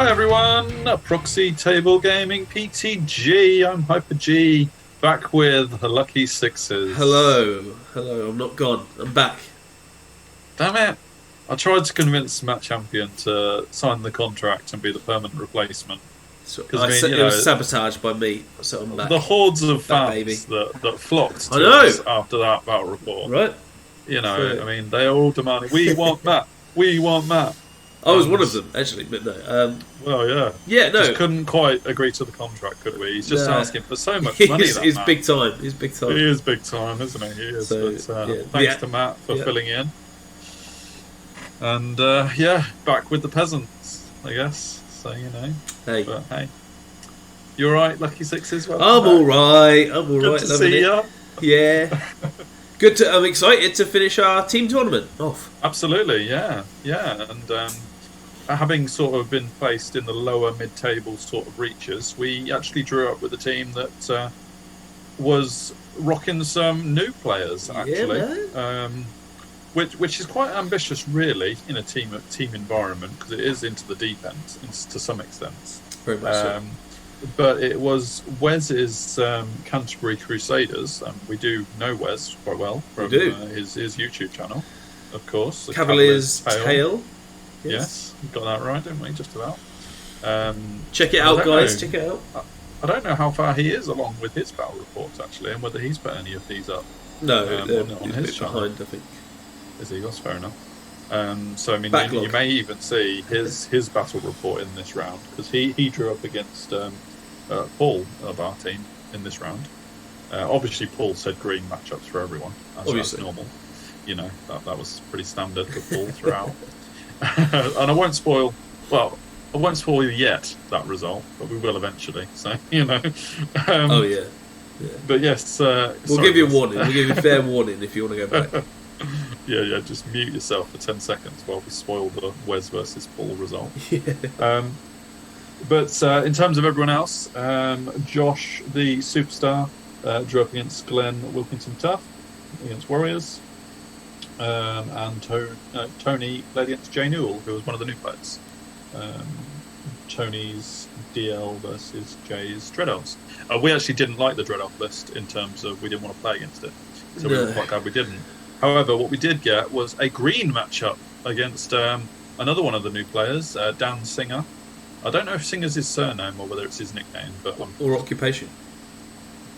Hi everyone, Proxy Table Gaming PTG. I'm Hyper G, back with the Lucky Sixes. Hello, I'm not gone. I'm back. Damn it! I tried to convince Matt Champion to sign the contract and be the permanent replacement. So, it was sabotaged by me, so I'm back. The hordes of fans that flocked to us after that battle report. Right. You know, I mean, they are all demanding, we want Matt, we want Matt. I was one of them, actually, but no. Well, yeah. Yeah, no. Just couldn't quite agree to the contract, could we? He's just asking for so much money. He's big time. He's big time. He is big time, isn't he? He is. So, but, thanks to Matt for filling in. And, back with the peasants, I guess. So, you know. Hey. But, hey. You alright, Lucky Sixes? I'm alright. Good to see you. Yeah. I'm excited to finish our team tournament off. Absolutely, yeah. And having sort of been placed in the lower mid-table sort of reaches, we actually drew up with a team that was rocking some new players, actually. Yeah, which is quite ambitious, really, in a team environment, because it is into the deep end to some extent. Very much so. But it was Wes's Canterbury Crusaders. We do know Wes quite well from his YouTube channel, of course. Cavalier's Tale. Yes, you got that right, didn't we? Just about. Check it out, guys. Check it out. I don't know how far he is along with his battle reports, actually, and whether he's put any of these up. No, on his channel. Behind, I think. Is he? That's fair enough. So I mean, you may even see his battle report in this round, because he drew up against Paul of our team in this round. Obviously, Paul said green matchups for everyone. That's normal. You know, that was pretty standard for Paul throughout. And I won't spoil yet that result, but we will eventually. So you know. Yeah. But yes, we'll give you a warning. We'll give you a fair warning if you want to go back. Yeah. Just mute yourself for 10 seconds while we spoil the Wes versus Paul result. Yeah. But in terms of everyone else, Josh, the superstar, drew up against Glenn Wilkinson Tough against Warriors, and Tony played against Jay Newell, who was one of the new players. Tony's DL versus Jay's Dread Elves. We actually didn't like the Dread Elf list in terms of we didn't want to play against it, so we were quite glad we didn't. However, what we did get was a green matchup against another one of the new players, Dan Singer. I don't know if Singer's his surname or whether it's his nickname, but or occupation.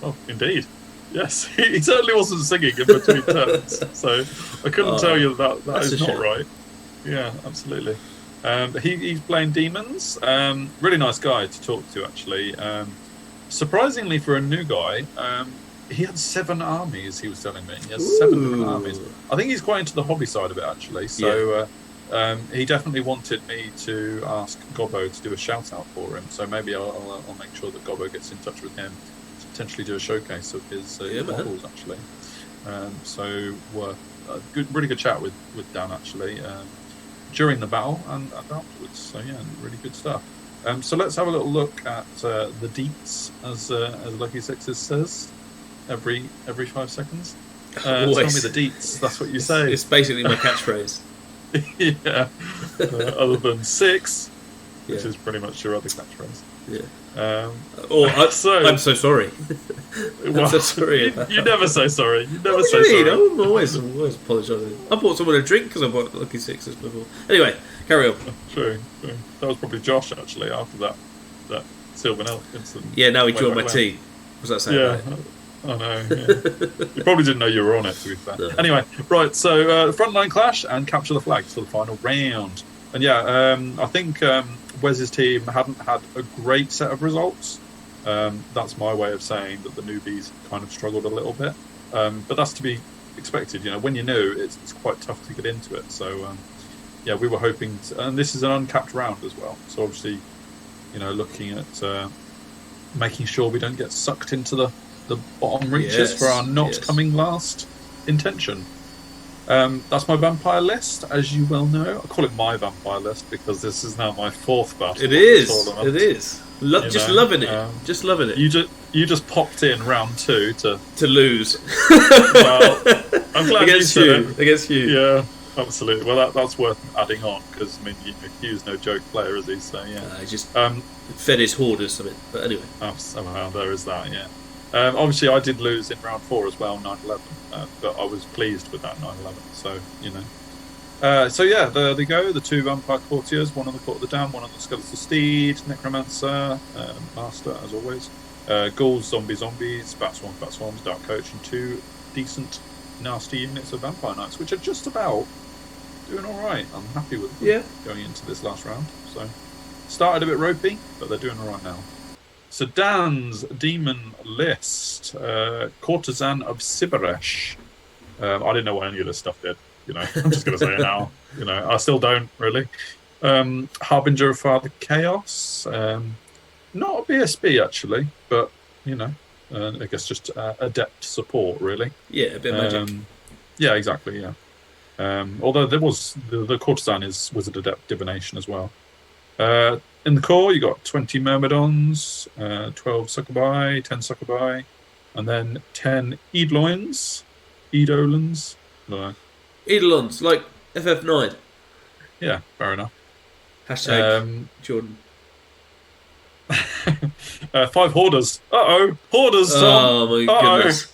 Oh, indeed. Yes, he certainly wasn't singing in between turns, so I couldn't tell you that is not right. Yeah, absolutely. He's playing demons. Really nice guy to talk to, actually. Surprisingly for a new guy, he had 7 armies, he was telling me. He has 7 different armies. I think he's quite into the hobby side of it, actually. So he definitely wanted me to ask Gobbo to do a shout-out for him. So maybe I'll make sure that Gobbo gets in touch with him to potentially do a showcase of his models, actually. So really good chat with Dan, actually, during the battle and afterwards. So, yeah, really good stuff. So let's have a little look at the deets, as Lucky Sixes says. Every 5 seconds. Tell me the deets. That's what you say. It's basically my catchphrase. Yeah. Other than 6, which is pretty much your other catchphrase. Yeah. I'm so sorry. I'm so sorry. You never say sorry. You never say sorry. I'm always apologising. I bought someone a drink because I bought Lucky Sixes before. Anyway, carry on. True. That was probably Josh, actually, after that Sylvan Elf incident. Yeah, now he joined my team. Was that saying right? I know, yeah. You probably didn't know you were on it, to be fair. No. Anyway, right, so frontline clash and capture the flags for the final round. And I think Wes's team hadn't had a great set of results. That's my way of saying that the newbies kind of struggled a little bit. But that's to be expected. You know, when you're new, it's quite tough to get into it. So, we were hoping and this is an uncapped round as well. So obviously, you know, looking at making sure we don't get sucked into the bottom reaches for our not coming last intention. That's my vampire list, as you well know. I call it my vampire list because this is now my 4th battle. It is. Just loving it. You just popped in round 2 to lose. Well, I'm glad against you. Yeah. Absolutely. Well, that's worth adding on because I mean, Hugh's no joke player, is he? So yeah, He just fed his hoarders something. But anyway, somehow there is that. Yeah. Obviously, I did lose in round 4 as well, 9/11, but I was pleased with that 9/11. So you know. So yeah, there they go. The 2 vampire courtiers, one on the court of the Dam, one on the skeletal steed, necromancer, master as always. Ghouls, zombies, bat swarms, dark coach, and 2 decent, nasty units of vampire knights, which are just about doing all right. I'm happy with them going into this last round. So started a bit ropey, but they're doing all right now. So Dan's demon list, courtesan of Sibaresh. I didn't know what any of this stuff did. You know, I'm just going to say it now. You know, I still don't really. Harbinger of Father Chaos. Not a BSB actually, but you know, I guess just adept support really. Yeah, a bit of magic. Yeah, exactly. Yeah. Although there was the courtesan was an adept divination as well. In the core, you got 20 myrmidons, 12 succubi, 10 succubi, and then 10 eidolons. No. Eidolons, like FF9. Yeah, fair enough. Hashtag Jordan. 5 hoarders. Hoarders. Oh my goodness.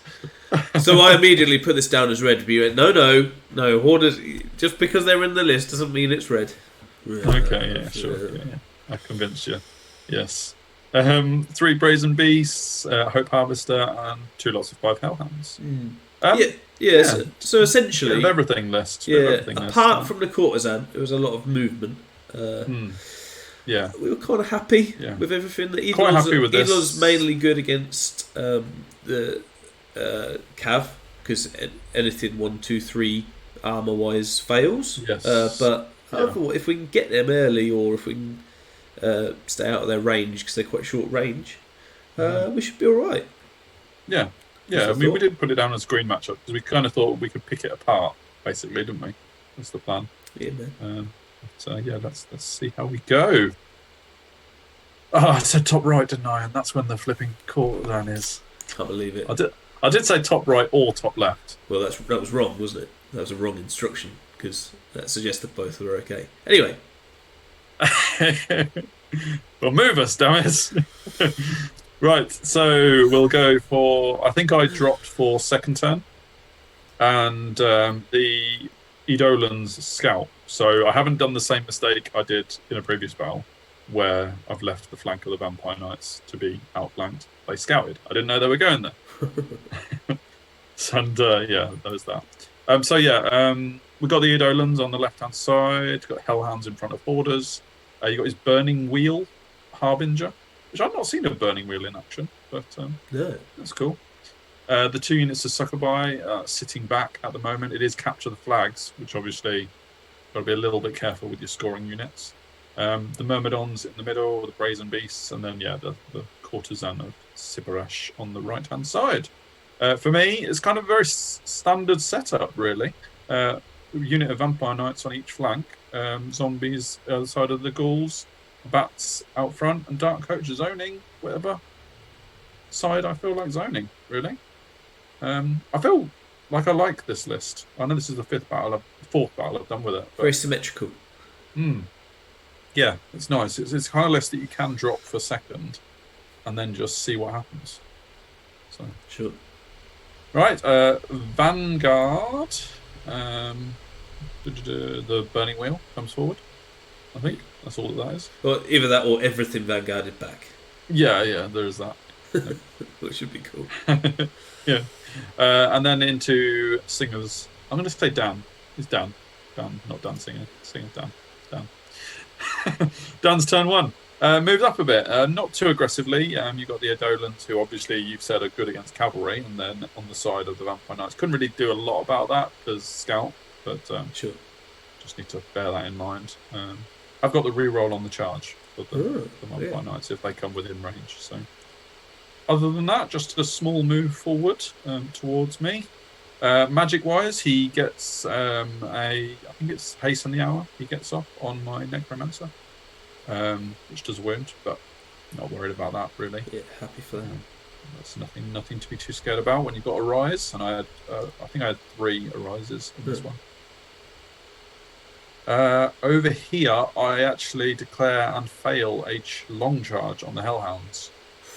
So I immediately put this down as red. But you went, no, hoarders. Just because they're in the list doesn't mean it's red. Okay, yeah, sure. Yeah. I convinced you. Yes. 3 brazen beasts, Hope Harvester, and 2 lots of 5 hellhounds. So essentially, bit of everything list. Apart from the courtesan, there was a lot of movement. Yeah, we were kind of happy with everything. The quite happy with this. Eidolon's mainly good against the Cav because anything 1, 2, 3 armor wise fails. Yes, but if we can get them early, or if we can stay out of their range because they're quite short range, we should be all right. Yeah. I mean, we did put it down as a green matchup because we kind of thought we could pick it apart, basically, didn't we? That's the plan. Yeah, man. So let's see how we go. I said top right, didn't I? And that's when the flipping courtesan is. Can't believe it. I did say top right or top left. Well, that was wrong, wasn't it? That was a wrong instruction because that suggested both were okay. Anyway. Well, move us, damn it. Right, so we'll go for... I think I dropped for second turn. And the Eidolon's scout. So I haven't done the same mistake I did in a previous battle, where I've left the flank of the Vampire Knights to be outflanked. They scouted. I didn't know they were going there. And there's that. We got the Eidolons on the left-hand side. Got Hellhounds in front of Hoarders. You got his Burning Wheel Harbinger, which I've not seen a Burning Wheel in action, but that's cool. The 2 units of Succubi sitting back at the moment. It is Capture the Flags, which obviously got to be a little bit careful with your scoring units. The Myrmidons in the middle, the Brazen Beasts, and then the Courtesan of Sibaresh on the right-hand side. For me, it's kind of a very standard setup, really. Unit of Vampire Knights on each flank, zombies the other side of the ghouls, bats out front, and Dark Coach zoning whatever side I feel like zoning, really. I feel like I like this list. I know this is the 4th battle I've done with it. Very symmetrical. Yeah, it's nice. It's the kind of list that you can drop for second and then just see what happens. So sure. Right, Vanguard. The Burning Wheel comes forward. I think that's all that is. Well, either that or everything Vanguarded back. Yeah, there is that. Which should be cool. Yeah. And then into Singers. I'm going to say Dan. It's Dan. Dan, not Dan Singer. Singer's Dan. Dan. Dan's turn 1. Moved up a bit. Not too aggressively. You got the Eidolons, who obviously you've said are good against cavalry, and then on the side of the Vampire Knights. Couldn't really do a lot about that because scout, but sure. Just need to bear that in mind. I've got the reroll on the charge for the Vampire Knights if they come within range. So, other than that, just a small move forward towards me. Magic-wise, he gets I think it's Haste in the Hour. He gets off on my Necromancer, which does a wound, but not worried about that really. Yeah, happy for that. That's nothing to be too scared about when you've got a rise. And I think I had 3 arises in this one. Over here, I actually declare and fail a long charge on the Hellhounds.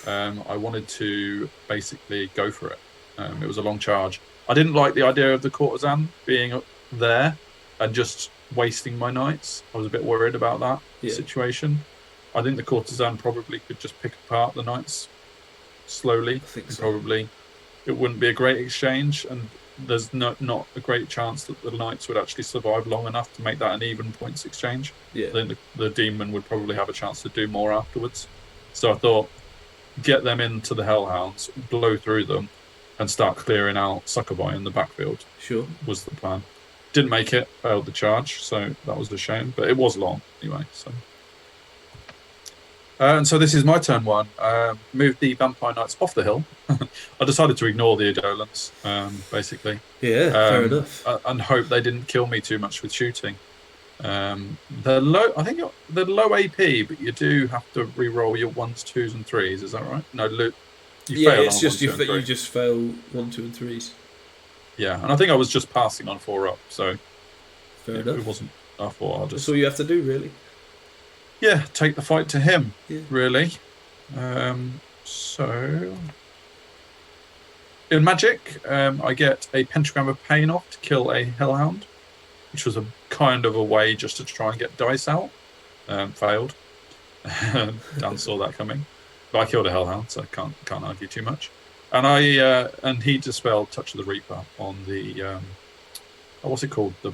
I wanted to basically go for it. It was a long charge. I didn't like the idea of the courtesan being there and just wasting my knights. I was a bit worried about that situation. I think the courtesan probably could just pick apart the knights slowly. I think so. Probably it wouldn't be a great exchange, and there's not a great chance that the knights would actually survive long enough to make that an even points exchange. Yeah. Then the demon would probably have a chance to do more afterwards. So I thought, get them into the Hellhounds, blow through them, and start clearing out Suckerby in the backfield. Sure. Was the plan. Didn't make it, failed the charge, so that was a shame, but it was long anyway. So. And so this is my turn one. Moved the Vampire Knights off the hill. I decided to ignore the Eidolons, basically. Yeah, fair enough. And hope they didn't kill me too much with shooting. They're low. I think they're low AP, but you do have to re-roll your 1s, 2s, and 3s. Is that right? No, fail it's just you just fail 1, 2, and 3s. Yeah, and I think I was just passing on 4 up, so fair enough. It wasn't. I thought I'll just. That's all you have to do, really. Yeah, take the fight to him. Yeah. Really. So in Magic, I get a Pentagram of Pain off to kill a Hellhound, which was a kind of a way just to try and get dice out. Failed. Dan saw that coming, but I killed a Hellhound, so I can't argue too much. And he dispelled Touch of the Reaper on the what's it called? The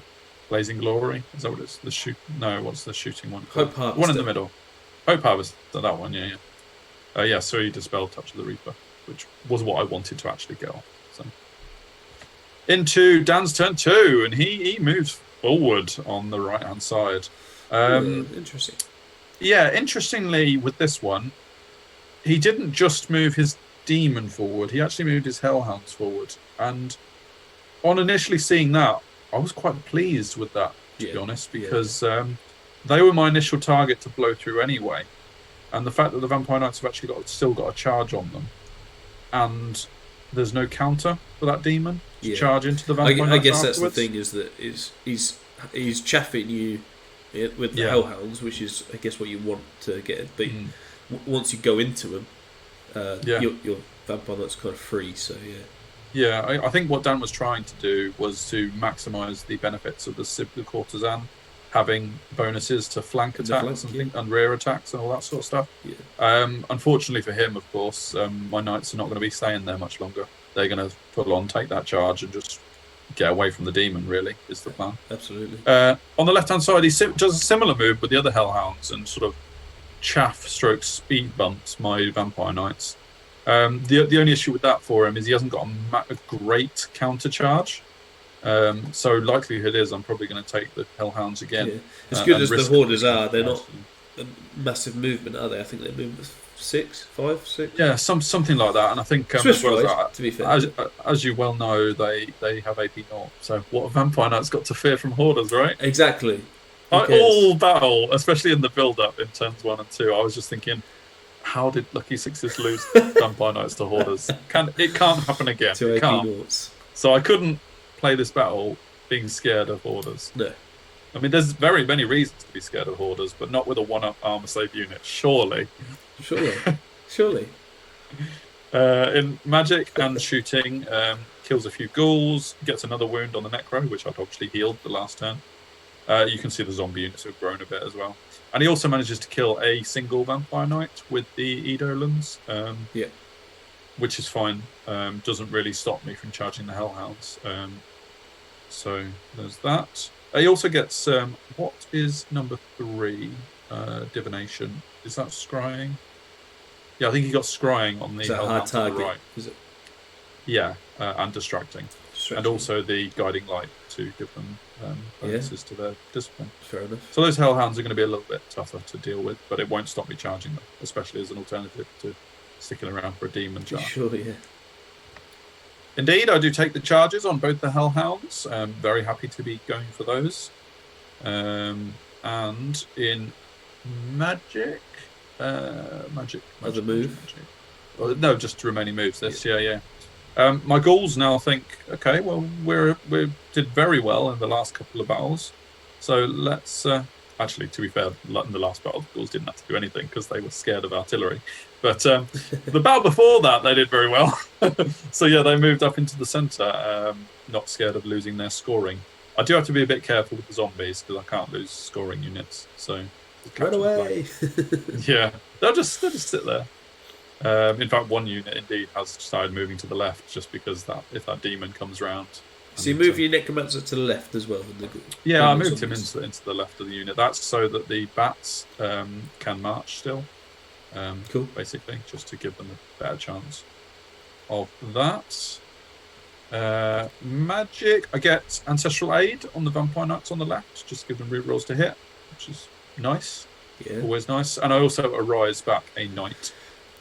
Blazing Glory? Is that what it's? What's the shooting one? Hope Harvester. One in the middle. Hope Harvester, that one, yeah. So he dispelled Touch of the Reaper, which was what I wanted to actually get off. So into Dan's turn 2, and he moves forward on the right hand side. Interesting. Yeah, interestingly with this one, he didn't just move his demon forward, he actually moved his Hellhounds forward. And on initially seeing that, I was quite pleased with that, to be honest, because they were my initial target to blow through anyway. And the fact that the Vampire Knights have actually still got a charge on them, and there's no counter for that demon to charge into the Vampire Knights. I guess afterwards. That's the thing, is that he's chaffing you with the Hellhounds, which is, I guess, what you want to get. But once you go into them, your Vampire Knights kind of free, so yeah. Yeah, I think what Dan was trying to do was to maximise the benefits of the courtesan having bonuses to flank attacks and rear attacks and all that sort of stuff. Yeah. Unfortunately for him, of course, my knights are not going to be staying there much longer. They're going to full on take that charge and just get away from the demon, really, is the plan. Absolutely. On the left-hand side, he does a similar move with the other Hellhounds and sort of speed bumps my Vampire Knights. The only issue with that for him is he hasn't got a great counter charge. So likelihood is I'm probably going to take the Hellhounds again. Yeah. As good as the Hoarders are, they're not a massive movement, are they? I think they move 5, 6. Yeah, something like that. And I think as well as that, to be fair, as you well know, they have AP 0. So what a Vampire Knight's got to fear from Hoarders, right? Exactly. All battle, especially in the build-up in turns 1 and 2, I was just thinking, how did Lucky Sixes lose Vampire Knights to Hoarders? It can't happen again. It can't. So I couldn't play this battle being scared of Hoarders. No. I mean, there's very many reasons to be scared of Hoarders, but not with a 1-up armor slave unit. Surely. In Magic and shooting, kills a few ghouls, gets another wound on the Necro, which I'd obviously healed the last turn. You can see the zombie units have grown a bit as well. And he also manages to kill a single Vampire Knight with the Eidolons, which is fine. Doesn't really stop me from charging the Hellhounds. So there's that. He also gets, what is number 3? Divination. Is that Scrying? Yeah, I think he got Scrying on the Hellhounds on the right. Is it? Yeah, and Distracting. And also the Guiding Light to give them bonuses to their discipline. Fair enough. So those Hellhounds are going to be a little bit tougher to deal with, but it won't stop me charging them, especially as an alternative to sticking around for a demon charge. Sure, yeah. Indeed, I do take the charges on both the Hellhounds. I'm very happy to be going for those. And in Magic... Other move? Well, no, just remaining moves. My Ghouls now think, okay, well, we did very well in the last couple of battles. So let's actually, to be fair, in the last battle, the Gauls didn't have to do anything because they were scared of artillery. But the battle before that, they did very well. So yeah, they moved up into the centre, not scared of losing their scoring. I do have to be a bit careful with the zombies because I can't lose scoring units. So run away. Yeah, they'll just sit there. In fact, one unit indeed has started moving to the left just because if that demon comes round. So you move your necromancer to the left as well. Yeah, I moved him into the left of the unit. That's so that the bats can march still. Cool. Basically, just to give them a better chance of that. Magic. I get Ancestral Aid on the Vampire Knights on the left. Just give them rerolls to hit, which is nice. Yeah. Always nice. And I also arise back a knight.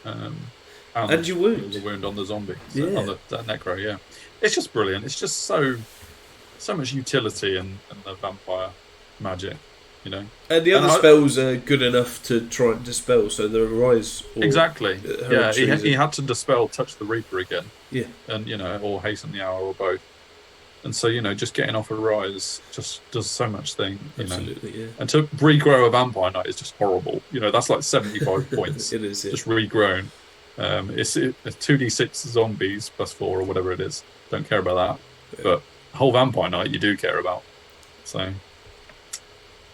And you wound. The wound on the zombie. Yeah. On the necro, yeah. It's just brilliant. It's just so much utility in the vampire magic, you know. And the other spells are good enough to try and dispel, so the Arise... Exactly. Yeah, he had to dispel Touch the Reaper again. Yeah. And, you know, or Hasten the Hour or both. And so, you know, just getting off Arise just does so much thing, you Absolutely, know. Yeah. And to regrow a Vampire Knight is just horrible. You know, that's like 75 points. It is, yeah. Just regrown. It's 2d6 zombies +4 or whatever it is. Don't care about that. Yeah. But whole Vampire Knight you do care about. So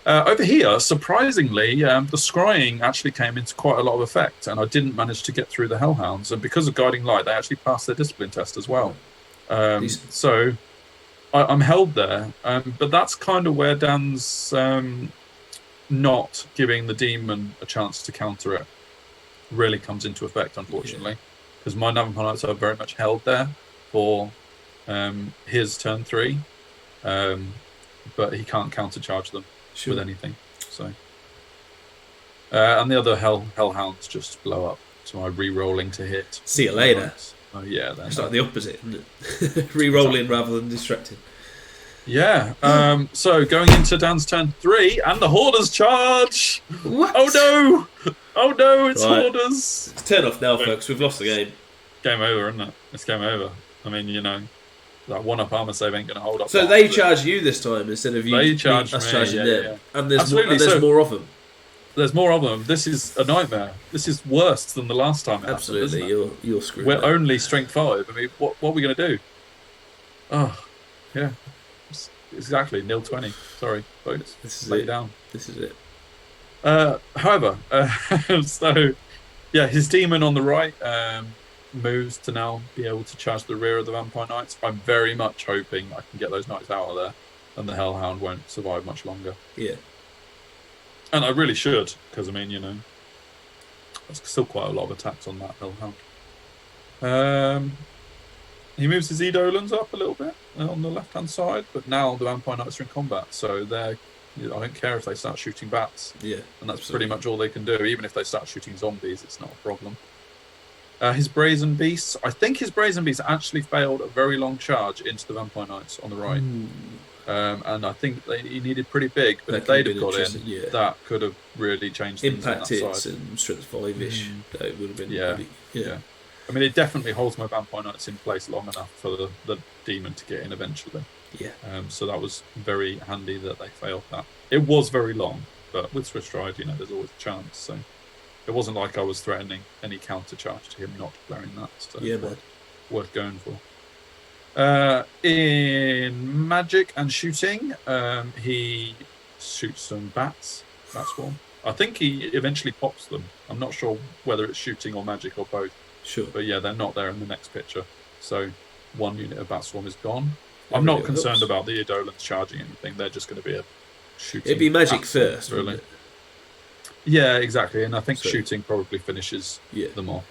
over here, surprisingly, the scrying actually came into quite a lot of effect, and I didn't manage to get through the Hellhounds. And because of Guiding Light, they actually passed their discipline test as well. So I'm held there, but that's kind of where Dan's not giving the demon a chance to counter it really comes into effect, unfortunately, because my Vampire Knights are very much held there for his turn 3, but he can't countercharge them with anything. So, and the other Hellhounds just blow up. So my re-rolling to hit. See you later. Oh yeah, it's like the opposite, isn't it? Re-rolling rather than distracting. Yeah. So going into Dan's turn 3, and the Hoarders charge. What? Oh no! Oh no! It's Hoarders. It's turn off now, folks. We've lost the game. Game over, isn't it? It's game over. I mean, you know, that 1-up armor save ain't going to hold up. So they charge you this time instead of you. They charge us me, charging them. Yeah. And there's more of them. There's more of them. This is a nightmare. This is worse than the last time. Absolutely, happened, you're screwed. We're only strength 5. I mean, what are we going to do? Oh, yeah. Exactly, 0-20. Sorry, folks. This is Lay it. down. This is it. However, so yeah, his demon on the right moves to now be able to charge the rear of the Vampire Knights. I'm very much hoping I can get those Knights out of there, and the Hellhound won't survive much longer. Yeah. And I really should, because I mean, you know, there's still quite a lot of attacks on that Hellhound. He moves his Eidolons up a little bit on the left-hand side, but now the Vampire Knights are in combat, so I don't care if they start shooting bats. Yeah, and that's pretty much all they can do. Even if they start shooting zombies, it's not a problem. His Brazen Beasts, I think his Brazen Beasts actually failed a very long charge into the Vampire Knights on the right. And I think he needed pretty big, but if they'd have got in, that could have really changed things. Impact hits and strength 5-ish. That would have been yeah. I mean, it definitely holds my Vampire Knights in place long enough for the demon to get in eventually. Yeah. So that was very handy that they failed that. It was very long, but with Swiss Stride, you know, there's always a chance. So it wasn't like I was threatening any counter charge to him not declaring that. So yeah, man. Worth going for. In magic and shooting, he shoots some bats. That's one. I think he eventually pops them. I'm not sure whether it's shooting or magic or both. Sure. But yeah, they're not there in the next picture. So one unit of Bat Swarm is gone. I'm not concerned about the Eidolons charging anything. They're just going to be a shooting. It'd be magic first, really. Yeah, exactly. And I think shooting probably finishes them off.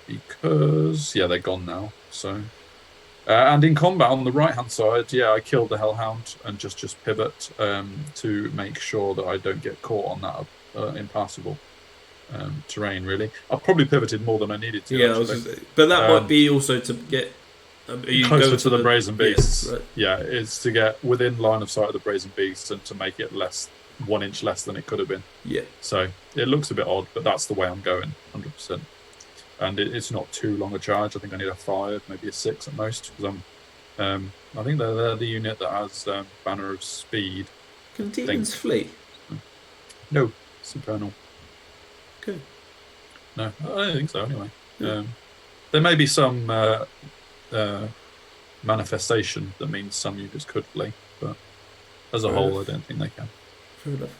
Because they're gone now. So and in combat on the right hand side, I killed the Hellhound and just pivot to make sure that I don't get caught on that impassable terrain. Really, I probably pivoted more than I needed to. But that might be also to get closer to the Brazen Beasts. Right. Yeah, it's to get within line of sight of the Brazen Beasts and to make it 1 inch less than it could have been. Yeah. So it looks a bit odd, but that's the way I'm going, 100%. And it's not too long a charge. I think I need a 5, maybe a 6 at most, because I'm I think they're the unit that has Banner of Speed. Can demons flee? No, Supernal. Okay. No, I don't think so. Anyway, Yeah. there may be some manifestation that means some units could flee, but as a whole, I don't think they can. Fair enough.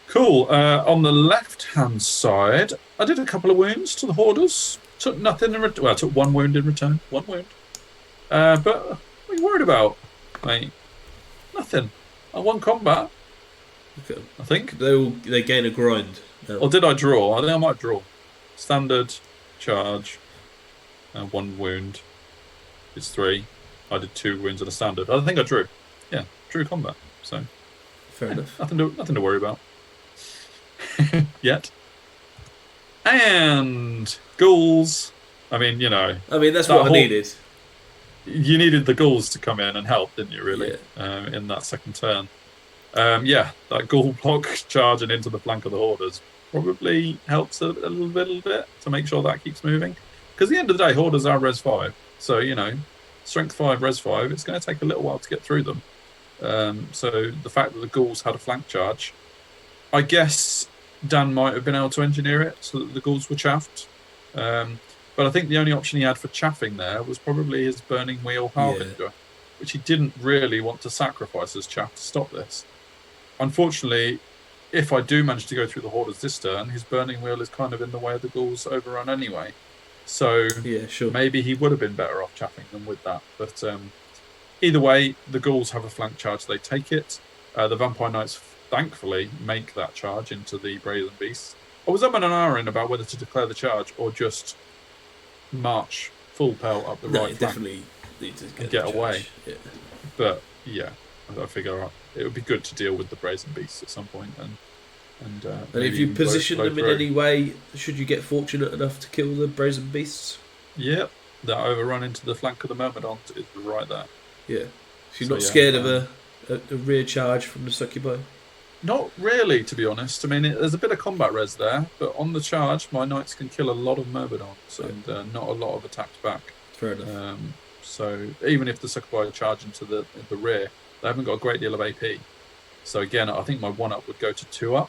Cool. On the left-hand side, I did a couple of wounds to the Hoarders. Took nothing in return. Well, I took 1 wound in return. 1 wound. But what are you worried about, mate? Nothing. I won combat. Okay. I think. They gain a grind. No. Or did I draw? I think I might draw. Standard, charge, 1 wound. It's 3. I did 2 wounds and a standard. I think I drew. Yeah, drew combat. So fair enough. Nothing to worry about. Yet. And ghouls. I mean, that's what I needed. You needed the ghouls to come in and help, didn't you, really? Yeah. In that second turn. That ghoul block charging into the flank of the Hoarders probably helps a little bit to make sure that keeps moving. Because at the end of the day, Hoarders are Res 5. So, Strength 5, Res 5, it's going to take a little while to get through them. So the fact that the ghouls had a flank charge, I guess Dan might have been able to engineer it so that the ghouls were chaffed. But I think the only option he had for chaffing there was probably his Burning Wheel Harbinger, which he didn't really want to sacrifice as chaff to stop this. Unfortunately, if I do manage to go through the Hoarders this turn, his Burning Wheel is kind of in the way of the ghouls overrun anyway. So maybe he would have been better off chaffing them with that. But either way, the ghouls have a flank charge. They take it. The Vampire Knights, thankfully, make that charge into the Brazen Beasts. I was up and ahhing about whether to declare the charge or just march full pelt up the right flank. Definitely need to get away. Yeah. But yeah, I figure it would be good to deal with the Brazen Beasts at some point. And if you position them in any way, should you get fortunate enough to kill the Brazen Beasts? Yep, that overrun into the flank of the Myrmidons is right there. Yeah. So you're not scared of a rear charge from the Succubi? Not really, to be honest. I mean, there's a bit of combat res there, but on the charge, my knights can kill a lot of Myrmidons and not a lot of attacks back. Fair enough. So even if the Succubi charge into the rear, they haven't got a great deal of AP. So again, I think my 1-up would go to 2-up.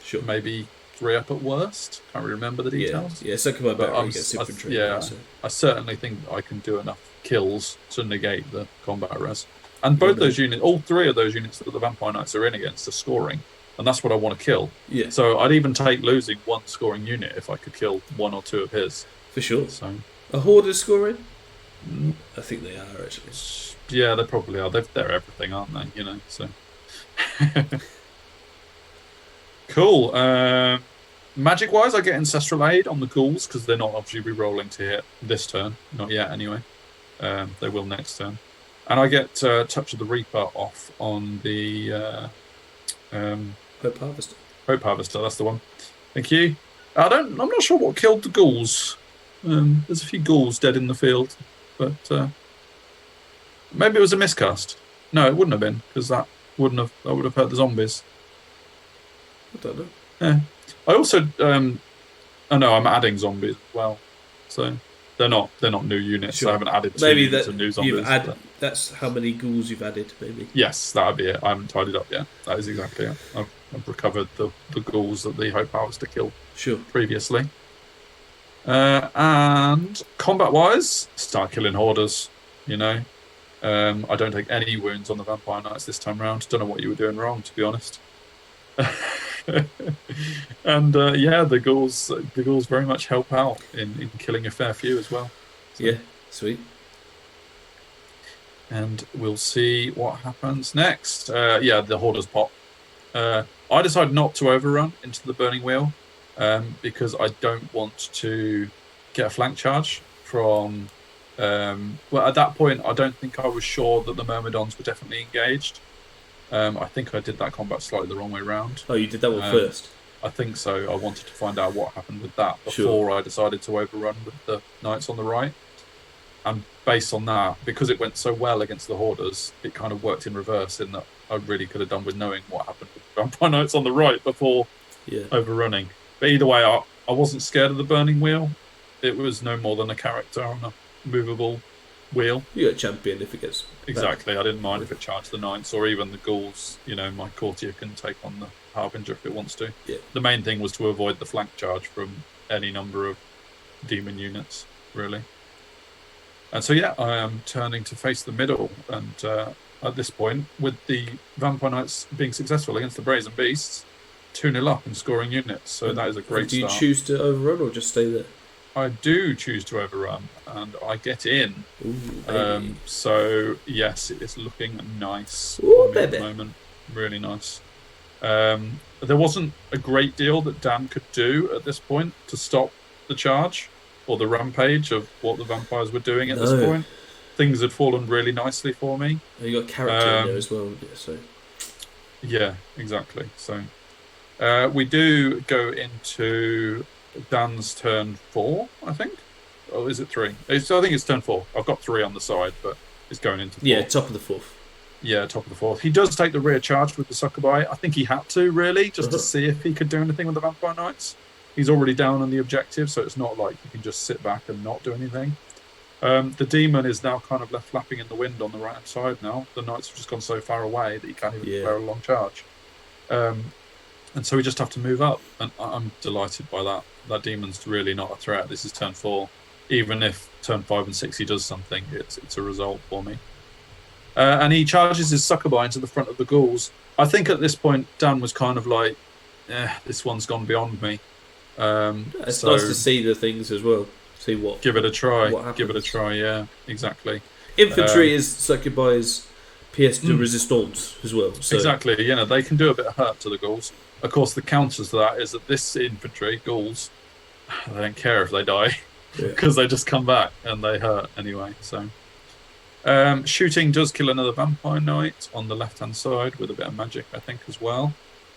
Sure. Maybe 3-up at worst. Can't really remember the details. Yeah, Succubi better against infantry. I certainly think I can do enough kills to negate the combat res. And both those units, all 3 of those units that the Vampire Knights are in against are scoring. And that's what I want to kill. Yeah. So I'd even take losing 1 scoring unit if I could kill 1 or 2 of his. For sure. So, are Hoarders scoring? I think they are, actually. Yeah, they probably are. They're everything, aren't they? So. Cool. Magic-wise, I get Ancestral Aid on the ghouls because they're not obviously re-rolling to hit this turn. Not yet, anyway. They will next turn. And I get Touch of the Reaper off on the Hope Harvester. Hope Harvester, that's the one. Thank you. I'm not sure what killed the ghouls. There's a few ghouls dead in the field, but maybe it was a miscast. No, it wouldn't have been because that would have hurt the zombies. I don't know. Yeah. I also I'm adding zombies as well, so they're not new units. Sure. So I haven't added new zombies. That's how many ghouls you've added, maybe. Yes, that would be it. I haven't tidied up yet. That is exactly it. I've recovered the ghouls that the Hope Harvester killed previously. And combat-wise, start killing Hoarders, I don't take any wounds on the Vampire Knights this time round. Don't know what you were doing wrong, to be honest. And the ghouls very much help out in killing a fair few as well. So. Yeah, sweet. And we'll see what happens next. The Hoarders pop. I decided not to overrun into the Burning Wheel because I don't want to get a flank charge from... at that point, I don't think I was sure that the Myrmidons were definitely engaged. I think I did that combat slightly the wrong way round. Oh, you did that one first? I think so. I wanted to find out what happened with that before I decided to overrun with the Knights on the right. And based on that, because it went so well against the Hoarders, it kind of worked in reverse in that I really could have done with knowing what happened with the Vampire Knights on the right before overrunning. But either way, I wasn't scared of the Burning Wheel. It was no more than a character on a movable wheel. You got a champion if it gets exactly. I didn't mind if it charged the knights or even the ghouls. My courtier can take on the harbinger if it wants to. Yeah. The main thing was to avoid the flank charge from any number of demon units, really. And so I am turning to face the middle, and at this point, with the vampire knights being successful against the brazen beasts, 2-0 up and scoring units. So that is a great start. Do you choose to overrun or just stay there? I do choose to overrun, and I get in. Ooh, so yes, it's looking nice for me at the moment. Really nice. There wasn't a great deal that Dan could do at this point to stop the charge or the rampage of what the vampires were doing at this point. Things had fallen really nicely for me. You got character in there as well, so. Yeah, exactly. So we do go into Dan's turn 4, I think. Oh, is it 3? I think it's turn 4. I've got 3 on the side, but it's going into 4. Yeah, top of the 4th. Yeah, top of the 4th. He does take the rear charge with the Succubi. I think he had to, really, just to see if he could do anything with the Vampire Knights. He's already down on the objective, so it's not like he can just sit back and not do anything. The Demon is now kind of left flapping in the wind on the right-hand side now. The Knights have just gone so far away that he can't even declare a long charge. And so we just have to move up. And I'm delighted by that. That Demon's really not a threat. This is turn 4. Even if turn 5 and 6 he does something, it's a result for me. And he charges his Succubi into the front of the ghouls. I think at this point, Dan was kind of like, this one's gone beyond me. It's nice to see the things as well. See what. Give it a try. Give it a try, yeah, exactly. Infantry is Succubi's pièce de résistance as well. So. Exactly, they can do a bit of hurt to the ghouls. Of course, the counters to that is that this infantry, ghouls, they don't care if they die because they just come back and they hurt anyway. So, shooting does kill another vampire knight on the left-hand side with a bit of magic, I think, as well.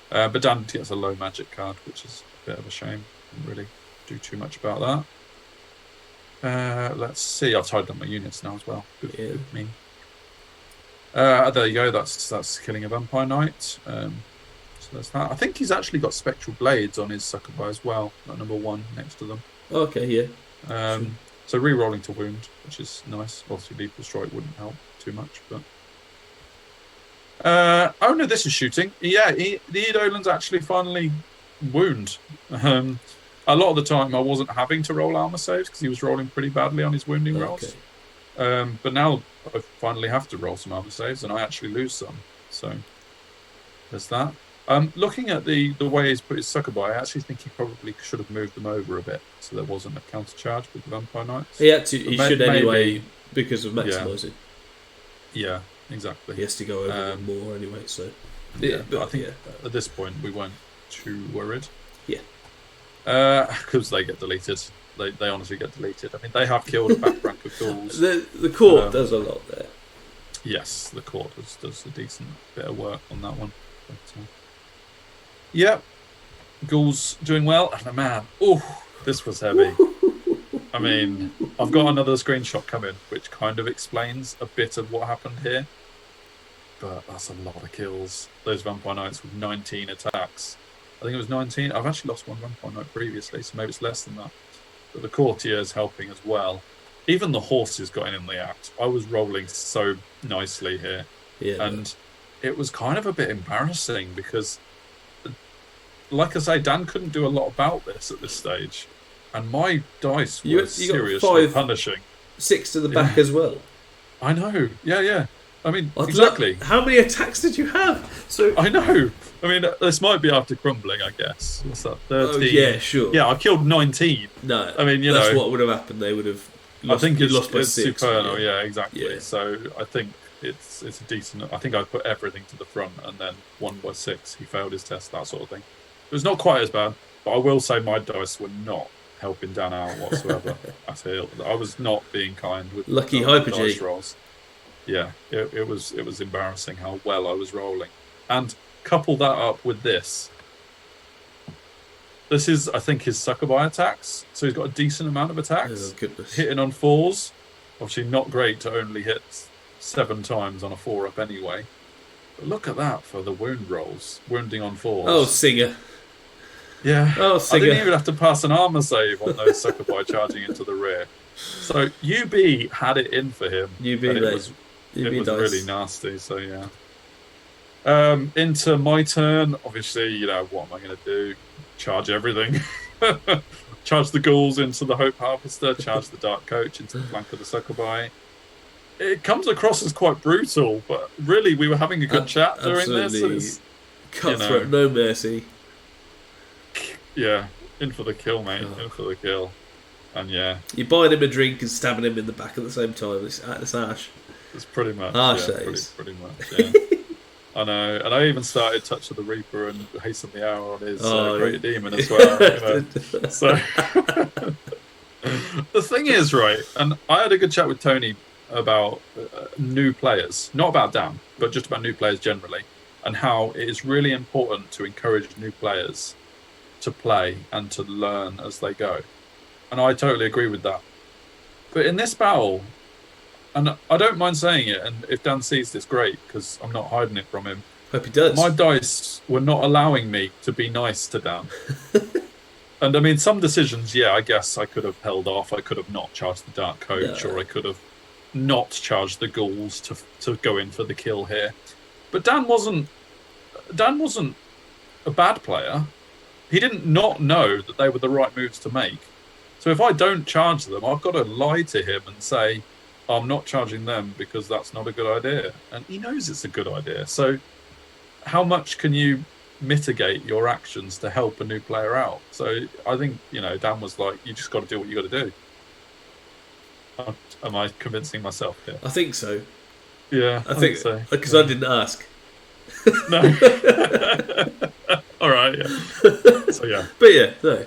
But Dan gets a low magic card, which is a bit of a shame. Didn't really do too much about that. Let's see. I've tied up my units now as well. Good me. There you go. That's killing a vampire knight. So that's that. I think he's actually got spectral blades on his Succubi as well. At number 1 next to them. Okay, yeah. So re-rolling to wound, which is nice. Obviously, lethal strike wouldn't help too much, but. Oh no, this is shooting. Yeah, the Eidolon's actually finally wound. A lot of the time I wasn't having to roll armor saves because he was rolling pretty badly on his wounding rolls. But now I finally have to roll some armor saves and I actually lose some. So there's that. Looking at the way he's put his Succubi, I actually think he probably should have moved them over a bit so there wasn't a counter charge with the Vampire Knights. He should anyway because of maximising. Yeah, exactly. He has to go over them more anyway. So but I think at this point we weren't too worried. Yeah. Because they get deleted. They honestly get deleted. I mean, they have killed a back rank of ghouls. The court does a lot there. Yes, the court does a decent bit of work on that one. But, yeah, ghouls doing well. And man, this was heavy. I mean, I've got another screenshot coming, which kind of explains a bit of what happened here. But that's a lot of kills. Those Vampire Knights with 19 attacks. I think it was 19. I've actually lost one Vampire Knight previously, so maybe it's less than that. But the courtier is helping as well. Even the horses got in the act. I was rolling so nicely here. Yeah. And it was kind of a bit embarrassing because, like I say, Dan couldn't do a lot about this at this stage. And my dice were seriously punishing. 6 to the back as well. I know. Yeah. I mean, exactly. How many attacks did you have? I know. I mean, this might be after crumbling, I guess. What's that? 13? Oh, yeah, sure. Yeah, I killed 19. No, I mean, that's what would have happened. They would have lost, I think it's lost by 6. supernal, yeah, exactly. Yeah. So I think it's a decent... I think I put everything to the front and then 1 by 6. He failed his test, that sort of thing. It was not quite as bad, but I will say my dice were not helping Dan out whatsoever. I was not being kind with lucky Hyper dice G rolls. Yeah, it was embarrassing how well I was rolling. And couple that up with this. This is, I think, his Succubi attacks. So he's got a decent amount of attacks. Oh, goodness. Hitting on 4s. Obviously not great to only hit 7 times on a 4-up anyway. But look at that for the wound rolls. Wounding on 4s. Oh, Singer. Yeah. Oh, I didn't even have to pass an armor save on those Succubi charging into the rear. So UB had it in for him. UB, it was really nasty. So yeah. Into my turn. Obviously, what am I going to do? Charge everything. Charge the ghouls into the Hope Harvester. Charge the Dark Coach into the flank of the Succubi. It comes across as quite brutal, but really, we were having a good chat during this. Cutthroat, no mercy. Yeah, in for the kill, mate. In for the kill. And yeah. You're buying him a drink and stabbing him in the back at the same time. It's Ash. It's pretty much. Ash, pretty much, yeah. I know. And I even started Touch of the Reaper and Hasten the Hour on his Greater Demon as well. So, the thing is, right, and I had a good chat with Tony about new players. Not about Dan, but just about new players generally. And how it is really important to encourage new players to play and to learn as they go. And I totally agree with that. But in this battle, and I don't mind saying it, and if Dan sees this, great, because I'm not hiding it from him. Hope he does. My dice were not allowing me to be nice to Dan. And I mean, some decisions, I guess I could have held off. I could have not charged the Dark Coach, or I could have not charged the ghouls to go in for the kill here. But Dan wasn't a bad player. He didn't not know that they were the right moves to make. So if I don't charge them, I've got to lie to him and say, I'm not charging them because that's not a good idea. And he knows it's a good idea. So how much can you mitigate your actions to help a new player out? So I think, Dan was like, you just got to do what you got to do. Am I convincing myself here? I think so. Yeah, I think so. Because I didn't ask. No. All right, yeah. So, yeah. But yeah, no.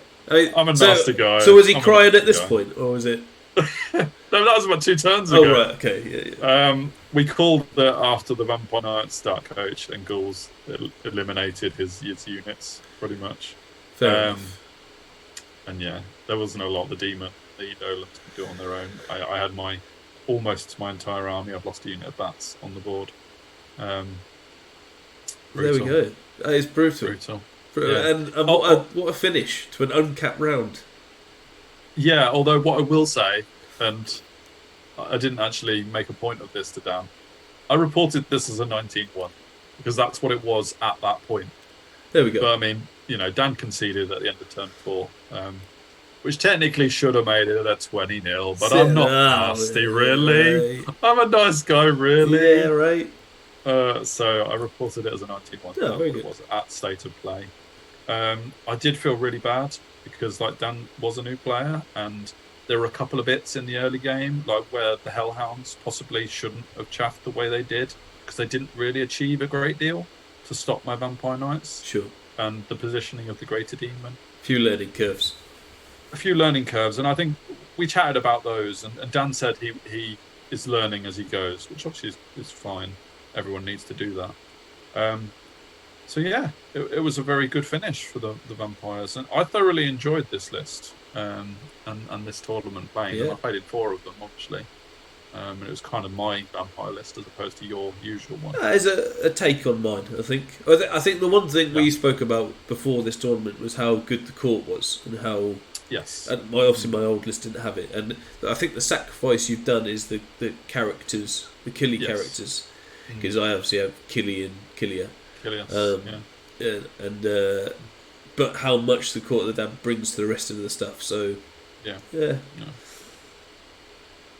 I'm a nasty guy. So was he crying at this point, or was it? No, that was about 2 turns ago. Oh, right, okay. Yeah. We called that after the Vampire Knight's Dark Coach and ghouls eliminated his units, pretty much. Fair enough. And yeah, there wasn't a lot the Demon, the Olans could do on their own. I had almost my entire army. I've lost a unit of bats on the board. There we go. That is brutal. Yeah. And what a finish to an uncapped round. Yeah, although what I will say, and I didn't actually make a point of this to Dan, I reported this as a 19-1 because that's what it was at that point. There we go. But I mean, Dan conceded at the end of turn 4, which technically should have made it a 20-0, but I'm not nasty, really. Right. I'm a nice guy, really. Yeah, right. So I reported it as a 19-1. Oh, very good. It was at state of play. I did feel really bad because Dan was a new player and there were a couple of bits in the early game where the Hellhounds possibly shouldn't have chaffed the way they did because they didn't really achieve a great deal to stop my Vampire Knights. Sure. And the positioning of the Greater Demon. A few learning curves, and I think we chatted about those and Dan said he is learning as he goes, which obviously is fine. Everyone needs to do that. So yeah, it was a very good finish for the vampires, and I thoroughly enjoyed this list and this tournament playing. Yeah. And I played in 4 of them, obviously, and it was kind of my vampire list as opposed to your usual one. That is a take on mine, I think. I think the one thing we spoke about before this tournament was how good the court was and how. Yes. And obviously my old list didn't have it, and I think the sacrifice you've done is the characters, the Killy characters. Because I obviously have Killian. But how much the Court of the Damned brings to the rest of the stuff. So yeah.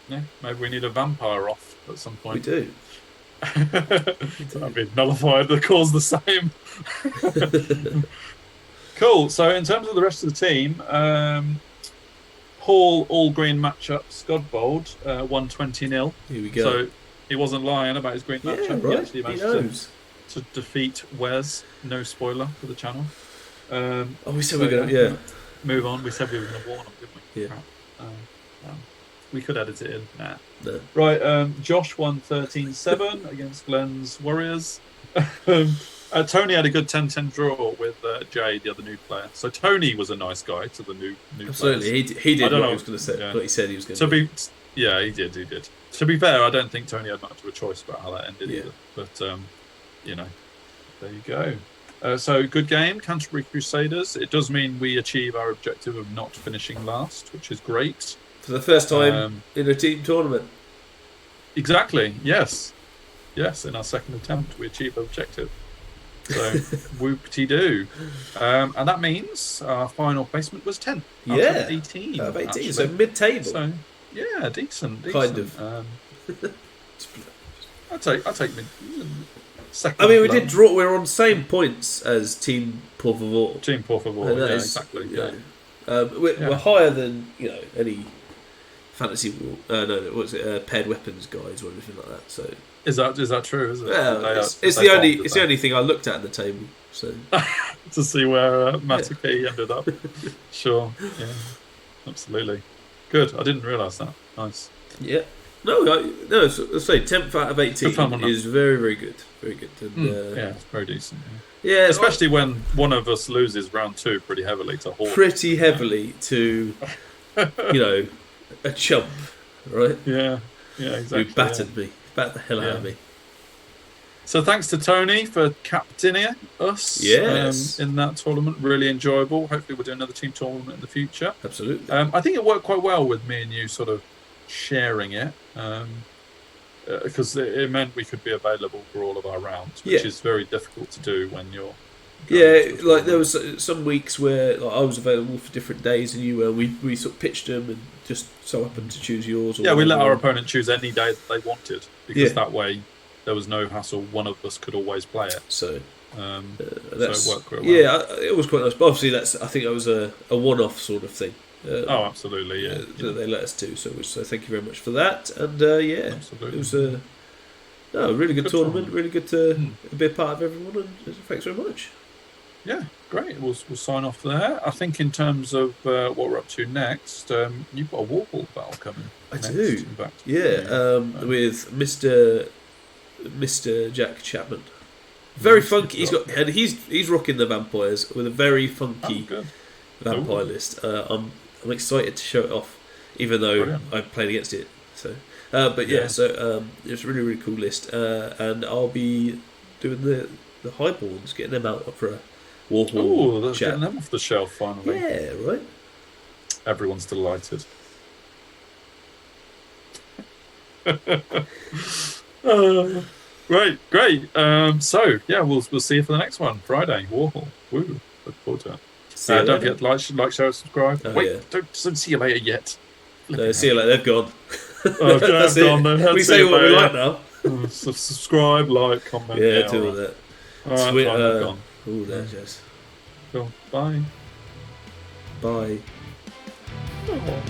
Maybe we need a vampire off at some point. We do. That'd be nullified. The core's the same. Cool. So in terms of the rest of the team, Paul all green matchups. Godbold 120-0. Here we go. So he wasn't lying about his green matchup. Right. He actually managed to defeat Wes. No spoiler for the channel. We said we were going to move on. We said we were going to warn him, didn't we? Yeah. We could edit it in. Nah. No. Right. Josh won 13-7 against Glenn's Warriors. Tony had a good 10-10 draw with Jay, the other new player. So Tony was a nice guy to the new Absolutely. players. He did what he was going to say. What he said he was going to do. Yeah, he did. To be fair, I don't think Tony had much of a choice about how that ended either. But, there you go. So good game, Canterbury Crusaders. It does mean we achieve our objective of not finishing last, which is great. For the first time in a team tournament. Exactly, yes. Yes, in our second attempt we achieve our objective. So, whoop-de-doo. And that means our final placement was 10. Yeah. Out of 18. Out of 18, actually. so mid-table. So, yeah, decent. Kind of. I'll take mid. Second. I mean, we did draw. We were on the same points as Team Por Favor. Team Por Favor, yeah, exactly. Yeah. We're higher than any fantasy. Paired weapons guys or anything like that. So is that true? Is it? Yeah, it's the only thing I looked at the table. So to see where Matake ended up. Sure. Yeah. Absolutely. Good. I didn't realise that. Nice. Yeah. No. Let's say 10th out of 18 is very, very good. Very good. And, yeah, it's very decent. Yeah, especially when one of us loses round 2 pretty heavily to Horde. Pretty heavily to, a chump, right? Yeah, exactly. Who battered me, battered the hell out of me. So thanks to Tony for captaining us in that tournament. Really enjoyable. Hopefully we'll do another team tournament in the future. Absolutely. I think it worked quite well with me and you sort of sharing it. Because it meant we could be available for all of our rounds, which is very difficult to do when you're... like there was some weeks where I was available for different days and you were. We sort of pitched them and just so happened to choose yours. Or we let our opponent choose any day that they wanted, because that way there was no hassle. One of us could always play it. So it worked quite well. Yeah, it was quite nice. But obviously, I think that was a one-off sort of thing. Absolutely, yeah. That they let us do. So thank you very much for that. And absolutely. It was a really good tournament. Really good to be a part of everyone. And thanks very much. Yeah, great. We'll sign off there. I think in terms of what we're up to next, you've got a Warhol battle coming. I do. In fact, with Mr. Jack Chapman. Very funky. He's rocking the vampires with a very funky vampire list. I'm excited to show it off, even though I've played against it. So, so it's a really, really cool list, and I'll be doing the highballs, getting them out for a Warhol. That's getting them off the shelf finally. Yeah, right. Everyone's delighted. Great. We'll see you for the next one, Friday. Warhol. Woo! Look forward to it. Don't forget to like, share, subscribe. Don't see you later yet. No, see you later. They've gone. That's gone. We say what we like now. Subscribe, like, comment. Yeah, do all that. Twitter. All that jazz. Cool. Bye. Bye. Oh.